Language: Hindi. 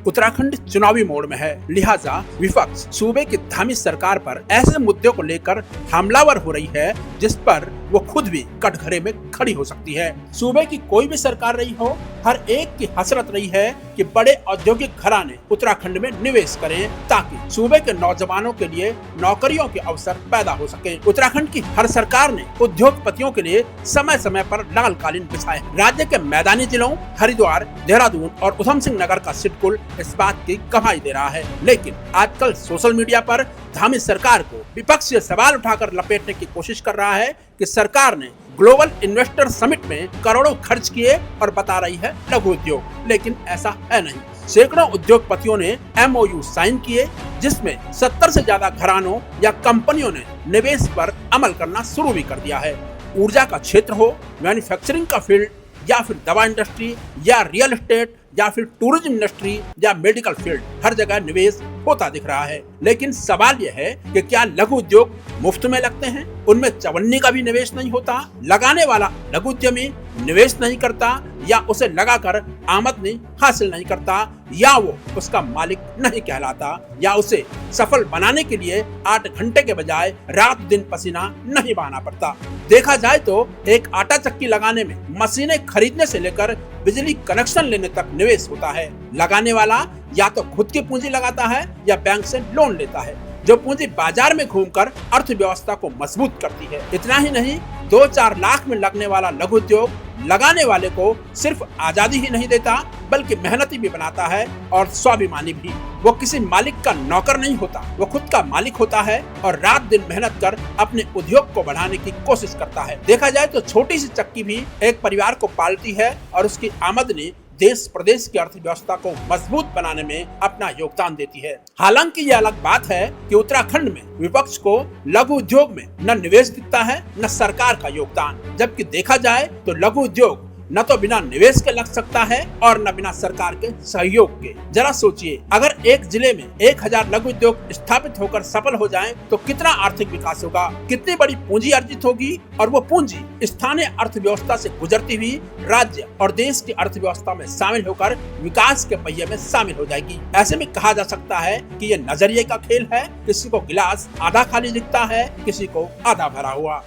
उत्तराखंड चुनावी मोड़ में है, लिहाजा विपक्ष सूबे की धामी सरकार पर ऐसे मुद्दों को लेकर हमलावर हो रही है जिस पर वो खुद भी कटघरे में खड़ी हो सकती है। सूबे की कोई भी सरकार रही हो, हर एक की हसरत रही है कि बड़े औद्योगिक घराने उत्तराखंड में निवेश करें ताकि सूबे के नौजवानों के लिए नौकरियों के अवसर पैदा हो सके। उत्तराखंड की हर सरकार ने उद्योगपतियों के लिए समय समय पर लाल कालीन बिछाए। राज्य के मैदानी जिलों हरिद्वार, देहरादून और उधम सिंह नगर का सिडकुल इस बात की गवाही दे रहा है। लेकिन आजकल सोशल मीडिया पर धामी सरकार को विपक्ष से सवाल उठाकर लपेटने की कोशिश कर रहा है कि सरकार ने ग्लोबल इन्वेस्टर समिट में करोड़ों खर्च किए और बता रही है लघु उद्योग, लेकिन ऐसा है नहीं। सैकड़ों उद्योगपतियों ने MOU साइन किए जिसमें 70 से ज्यादा घरानों या कंपनियों ने निवेश पर अमल करना शुरू भी कर दिया है। ऊर्जा का क्षेत्र हो, मैन्युफैक्चरिंग का फील्ड या फिर दवा इंडस्ट्री या रियल एस्टेट या फिर टूरिज्म इंडस्ट्री या मेडिकल फील्ड, हर जगह निवेश होता दिख रहा है। लेकिन सवाल यह है कि क्या लघु उद्योग मुफ्त में लगते हैं? उनमें चवन्नी का भी निवेश नहीं होता? लगाने वाला लघु उद्यमी निवेश नहीं करता या उसे लगाकर आमदनी हासिल नहीं करता या वो उसका मालिक नहीं कहलाता या उसे सफल बनाने के लिए 8 घंटे के बजाय रात दिन पसीना नहीं बहाना पड़ता। देखा जाए तो एक आटा चक्की लगाने में मशीनें खरीदने से लेकर बिजली कनेक्शन लेने तक निवेश होता है। लगाने वाला या तो खुद की पूंजी लगाता है या बैंक से लोन लेता है, जो पूंजी बाजार में घूमकर अर्थव्यवस्था को मजबूत करती है। इतना ही नहीं, 2-4 लाख में लगने वाला लघु उद्योग लगाने वाले को सिर्फ आजादी ही नहीं देता बल्कि मेहनती भी बनाता है और स्वाभिमानी भी। वो किसी मालिक का नौकर नहीं होता, वो खुद का मालिक होता है और रात दिन मेहनत कर अपने उद्योग को बढ़ाने की कोशिश करता है। देखा जाए तो छोटी सी चक्की भी एक परिवार को पालती है और उसकी आमदनी देश प्रदेश की अर्थव्यवस्था को मजबूत बनाने में अपना योगदान देती है। हालांकि यह अलग बात है कि उत्तराखंड में विपक्ष को लघु उद्योग में न निवेश दिखता है न सरकार का योगदान, जबकि देखा जाए तो लघु उद्योग न तो बिना निवेश के लग सकता है और न बिना सरकार के सहयोग के। जरा सोचिए, अगर एक जिले में 1000 लघु उद्योग स्थापित होकर सफल हो जाएं, तो कितना आर्थिक विकास होगा, कितनी बड़ी पूंजी अर्जित होगी और वो पूंजी स्थानीय अर्थव्यवस्था से गुजरती हुई राज्य और देश की अर्थव्यवस्था में शामिल होकर विकास के पहिए में शामिल हो जाएगी। ऐसे में कहा जा सकता है कि ये नजरिए का खेल है। किसी को गिलास आधा खाली दिखता है, किसी को आधा भरा हुआ।